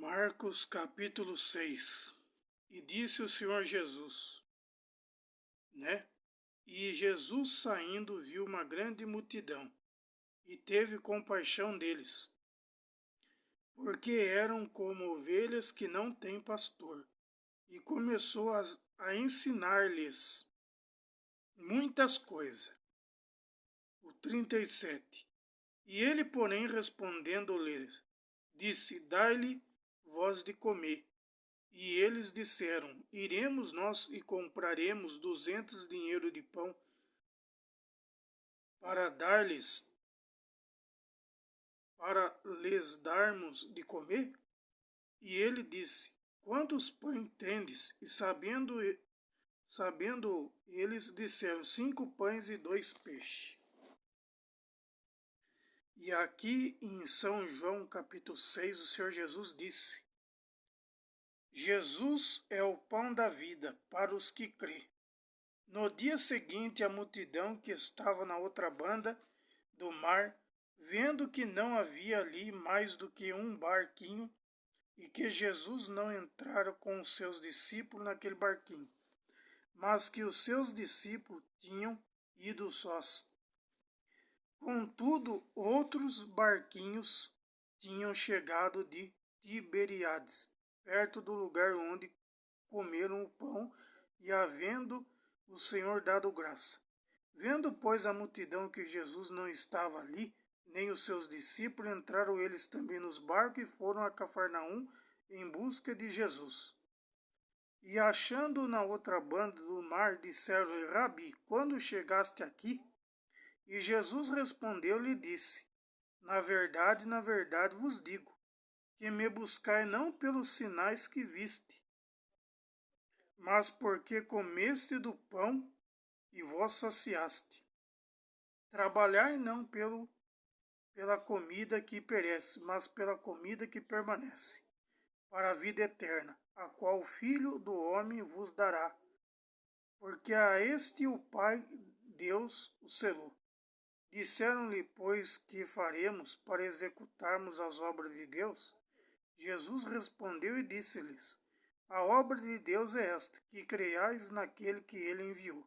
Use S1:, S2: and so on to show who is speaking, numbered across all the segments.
S1: Marcos capítulo 6. E disse o Senhor Jesus, E Jesus saindo viu uma grande multidão, e teve compaixão deles, porque eram como ovelhas que não têm pastor, e começou a ensinar-lhes muitas coisas. O 37. E ele, porém, respondendo-lhes, disse, dai-lhe vós de comer. E eles disseram, iremos nós e compraremos 200 dinheiro de pão para lhes darmos de comer? E ele disse, quantos pães tendes? E sabendo eles disseram, 5 pães e 2 peixes. E aqui em São João capítulo 6, o Senhor Jesus disse, Jesus é o pão da vida para os que crê. No dia seguinte, a multidão que estava na outra banda do mar, vendo que não havia ali mais do que um barquinho e que Jesus não entrara com os seus discípulos naquele barquinho, mas que os seus discípulos tinham ido sós. Contudo, outros barquinhos tinham chegado de Tiberíades, perto do lugar onde comeram o pão, e havendo o Senhor dado graça. Vendo, pois, a multidão que Jesus não estava ali, nem os seus discípulos, entraram eles também nos barcos e foram a Cafarnaum em busca de Jesus. E achando-o na outra banda do mar, disseram-lhe, Rabi, quando chegaste aqui? E Jesus respondeu-lhe e disse, na verdade vos digo, que me buscai não pelos sinais que viste, mas porque comeste do pão e vos saciaste. Trabalhai não pela comida que perece, mas pela comida que permanece, para a vida eterna, a qual o Filho do Homem vos dará. Porque a este o Pai Deus o selou. Disseram-lhe, pois, que faremos para executarmos as obras de Deus? Jesus respondeu e disse-lhes, a obra de Deus é esta, que creiais naquele que ele enviou.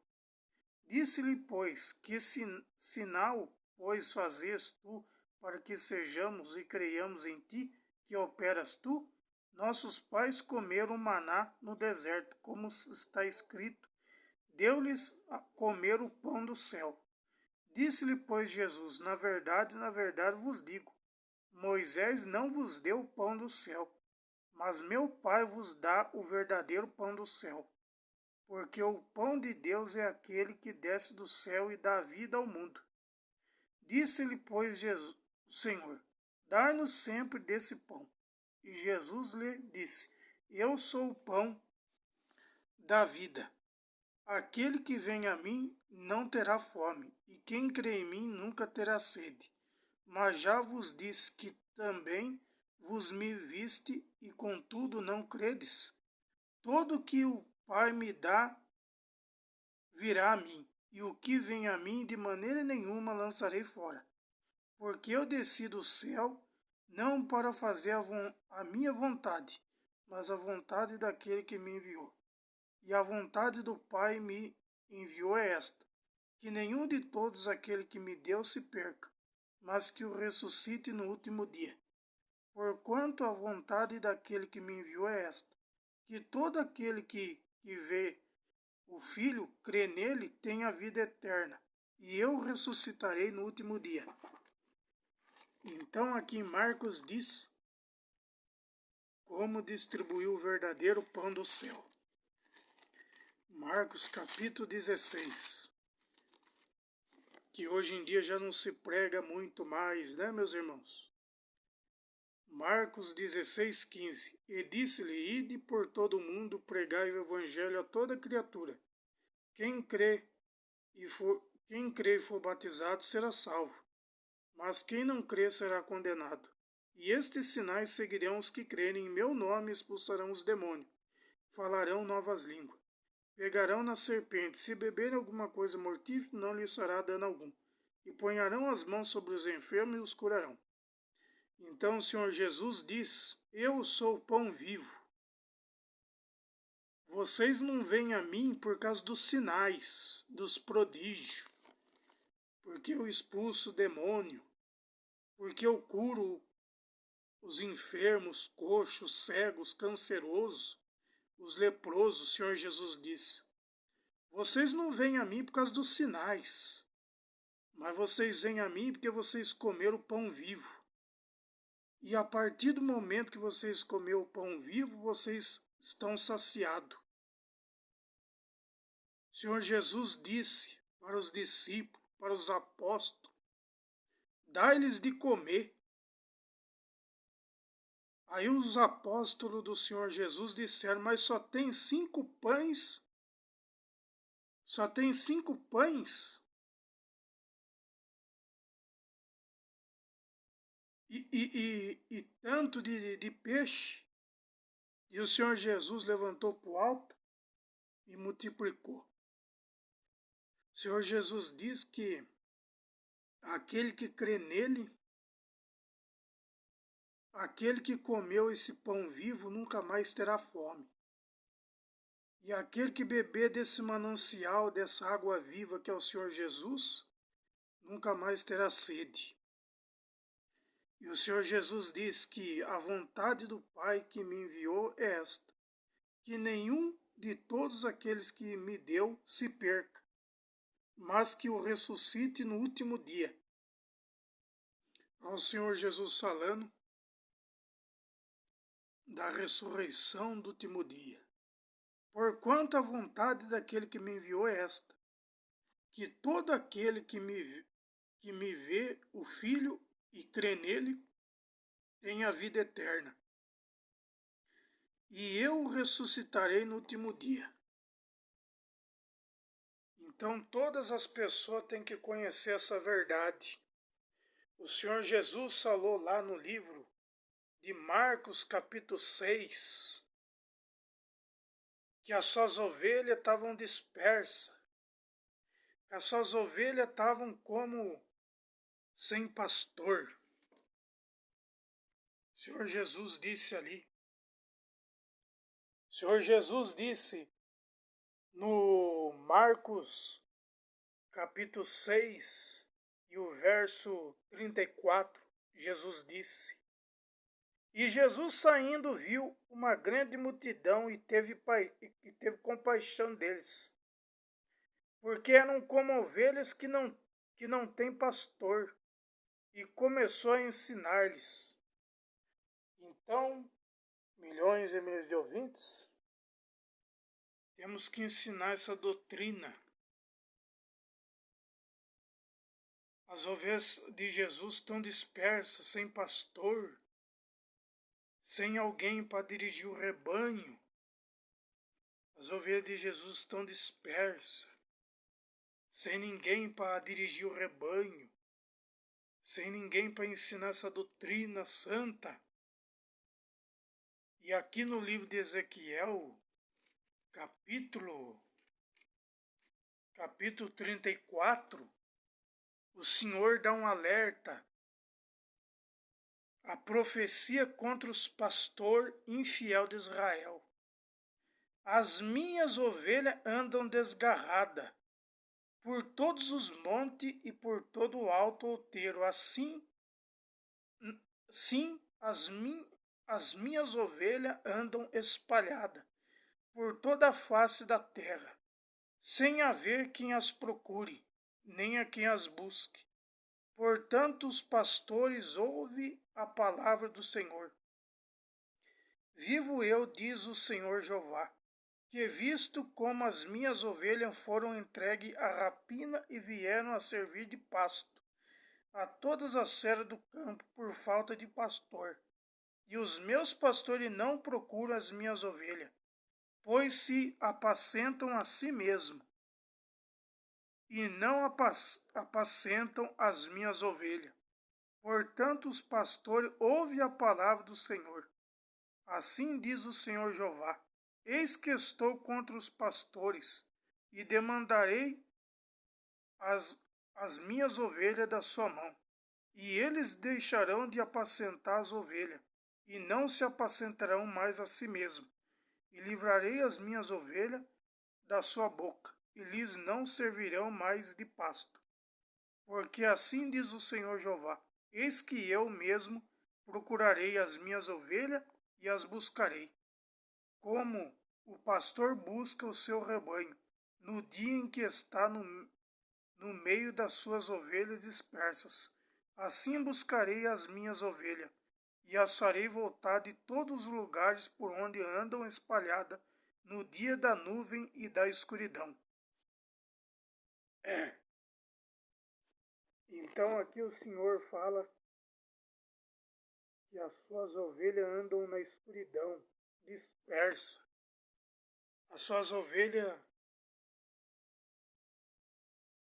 S1: Disse-lhe, pois, que sinal, pois, fazes tu, para que sejamos e creiamos em ti, que operas tu? Nossos pais comeram maná no deserto, como está escrito, deu-lhes a comer o pão do céu. Disse-lhe, pois, Jesus, na verdade vos digo, Moisés não vos deu o pão do céu, mas meu Pai vos dá o verdadeiro pão do céu. Porque o pão de Deus é aquele que desce do céu e dá vida ao mundo. Disse-lhe, pois, Jesus, o Senhor, dai-nos sempre desse pão. E Jesus lhe disse, eu sou o pão da vida. Aquele que vem a mim não terá fome, e quem crê em mim nunca terá sede. Mas já vos disse que também vos me viste, e contudo não credes. Todo que o Pai me dá virá a mim, e o que vem a mim de maneira nenhuma lançarei fora. Porque eu desci do céu, não para fazer a minha vontade, mas a vontade daquele que me enviou. E a vontade do Pai me enviou é esta, que nenhum de todos aquele que me deu se perca, mas que o ressuscite no último dia. Porquanto a vontade daquele que me enviou é esta, que todo aquele que vê o Filho, crê nele, tem a vida eterna, e eu ressuscitarei no último dia. Então aqui Marcos diz como distribuiu o verdadeiro pão do céu. Marcos capítulo 16, que hoje em dia já não se prega muito mais, meus irmãos? Marcos 16, 15. E disse-lhe, ide por todo o mundo, pregai o evangelho a toda criatura. Quem crê e for batizado será salvo, mas quem não crê será condenado. E estes sinais seguirão os que crerem em meu nome, expulsarão os demônios, falarão novas línguas. Pegarão na serpente, se beberem alguma coisa mortífera, não lhes fará dano algum. E ponharão as mãos sobre os enfermos e os curarão. Então o Senhor Jesus diz: eu sou o pão vivo. Vocês não vêm a mim por causa dos sinais, dos prodígios, porque eu expulso o demônio, porque eu curo os enfermos, coxos, cegos, cancerosos, os leprosos. O Senhor Jesus disse: vocês não vêm a mim por causa dos sinais, mas vocês vêm a mim porque vocês comeram o pão vivo. E a partir do momento que vocês comeram o pão vivo, vocês estão saciados. O Senhor Jesus disse para os discípulos, para os apóstolos: dai-lhes de comer. Aí os apóstolos do Senhor Jesus disseram: mas só tem 5 pães? Só tem 5 pães? E tanto de peixe? E o Senhor Jesus levantou para o alto e multiplicou. O Senhor Jesus diz que aquele que crê nele, aquele que comeu esse pão vivo nunca mais terá fome. E aquele que beber desse manancial, dessa água viva que é o Senhor Jesus, nunca mais terá sede. E o Senhor Jesus diz que a vontade do Pai que me enviou é esta: que nenhum de todos aqueles que me deu se perca, mas que o ressuscite no último dia. Ao Senhor Jesus falando da ressurreição do último dia. Porquanto a vontade daquele que me enviou é esta: que todo aquele que me vê o Filho e crê nele tenha vida eterna. E eu o ressuscitarei no último dia. Então todas as pessoas têm que conhecer essa verdade. O Senhor Jesus falou lá no livro de Marcos, capítulo 6, que as suas ovelhas estavam dispersas, que as suas ovelhas estavam como sem pastor. O Senhor Jesus disse ali. O Senhor Jesus disse no Marcos, capítulo 6, e o verso 34, Jesus disse: e Jesus saindo viu uma grande multidão e teve compaixão deles, porque eram como ovelhas que não têm pastor, e começou a ensinar-lhes. Então, milhões e milhões de ouvintes, temos que ensinar essa doutrina. As ovelhas de Jesus estão dispersas, sem pastor, sem alguém para dirigir o rebanho. As ovelhas de Jesus estão dispersas, sem ninguém para dirigir o rebanho, sem ninguém para ensinar essa doutrina santa. E aqui no livro de Ezequiel, capítulo 34, o Senhor dá um alerta, a profecia contra os pastores infiel de Israel. As minhas ovelhas andam desgarradas por todos os montes e por todo o alto outeiro. Assim, sim, as minhas ovelhas andam espalhadas por toda a face da terra, sem haver quem as procure, nem a quem as busque. Portanto, os pastores ouvem a palavra do Senhor. Vivo eu, diz o Senhor Jeová, que visto como as minhas ovelhas foram entregues à rapina e vieram a servir de pasto a todas as feras do campo por falta de pastor, e os meus pastores não procuram as minhas ovelhas, pois se apacentam a si mesmos, e não apacentam as minhas ovelhas. Portanto, os pastores ouvem a palavra do Senhor. Assim diz o Senhor Jeová: eis que estou contra os pastores, e demandarei as minhas ovelhas da sua mão, E eles deixarão de apacentar as ovelhas, e não se apacentarão mais a si mesmos. E livrarei as minhas ovelhas da sua boca, e lhes não servirão mais de pasto. Porque assim diz o Senhor Jeová: eis que eu mesmo procurarei as minhas ovelhas e as buscarei, como o pastor busca o seu rebanho, no dia em que está no meio das suas ovelhas dispersas. Assim buscarei as minhas ovelhas, e as farei voltar de todos os lugares por onde andam espalhadas no dia da nuvem e da escuridão. Então aqui o Senhor fala que as suas ovelhas andam na escuridão, dispersa. As suas ovelhas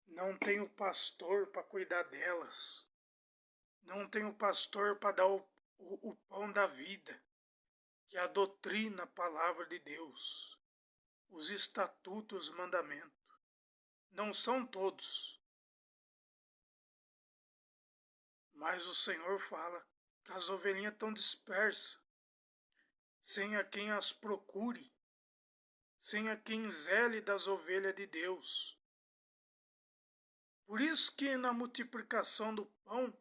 S1: não têm o pastor para cuidar delas. Não tem o pastor para dar o pão da vida, que é a doutrina, a palavra de Deus, os estatutos, os mandamentos. Não são todos. Mas o Senhor fala que as ovelhinhas estão dispersas, sem a quem as procure, sem a quem zele das ovelhas de Deus. Por isso que na multiplicação do pão,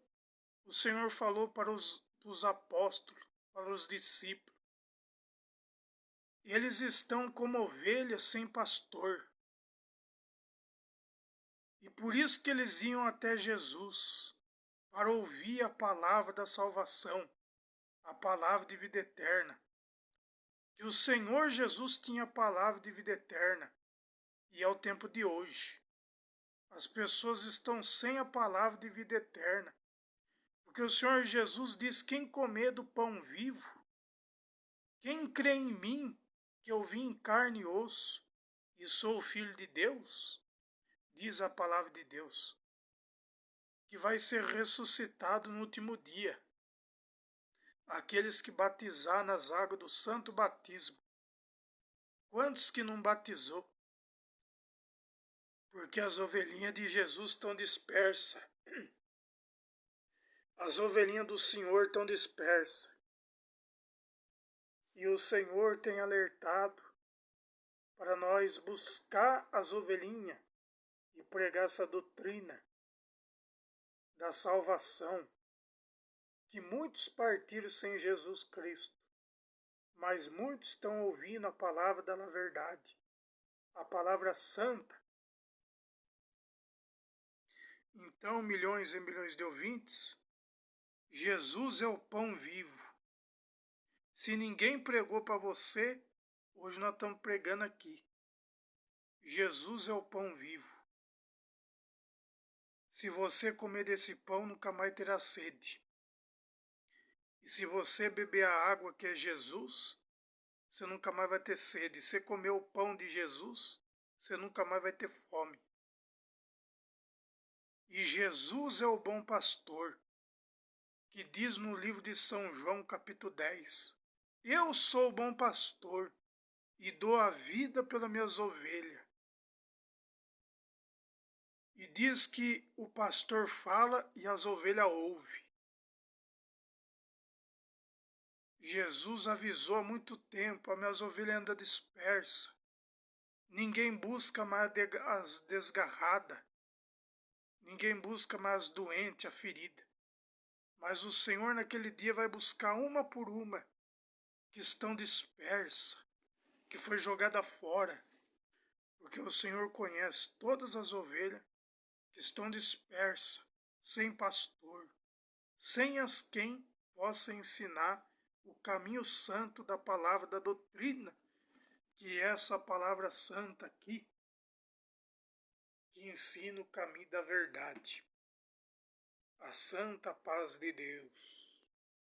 S1: o Senhor falou para os apóstolos, para os discípulos: eles estão como ovelhas sem pastor. E por isso que eles iam até Jesus, para ouvir a palavra da salvação, a palavra de vida eterna. Que o Senhor Jesus tinha a palavra de vida eterna, e é o tempo de hoje. As pessoas estão sem a palavra de vida eterna, porque o Senhor Jesus diz: quem comer do pão vivo, quem crê em mim, que eu vim em carne e osso, e sou o Filho de Deus, diz a palavra de Deus, que vai ser ressuscitado no último dia. Aqueles que batizar nas águas do santo batismo. Quantos que não batizou? Porque as ovelhinhas de Jesus estão dispersas. As ovelhinhas do Senhor estão dispersas. E o Senhor tem alertado para nós buscar as ovelhinhas e pregar essa doutrina da salvação. Que muitos partiram sem Jesus Cristo, mas muitos estão ouvindo a palavra da verdade, a palavra santa. Então, milhões e milhões de ouvintes, Jesus é o pão vivo. Se ninguém pregou para você, hoje nós estamos pregando aqui. Jesus é o pão vivo. Se você comer desse pão, nunca mais terá sede. E se você beber a água que é Jesus, você nunca mais vai ter sede. Se comer o pão de Jesus, você nunca mais vai ter fome. E Jesus é o bom pastor, que diz no livro de São João, capítulo 10, eu sou o bom pastor e dou a vida pelas minhas ovelhas. E diz que o pastor fala e as ovelhas ouvem. Jesus avisou há muito tempo: as minhas ovelhas andam dispersas. Ninguém busca mais as desgarradas. Ninguém busca mais as doentes, a ferida. Mas o Senhor naquele dia vai buscar uma por uma que estão dispersas, que foi jogada fora. Porque o Senhor conhece todas as ovelhas que estão dispersas, sem pastor, sem as quem possa ensinar o caminho santo da palavra da doutrina, que é essa palavra santa aqui, que ensina o caminho da verdade. A santa paz de Deus.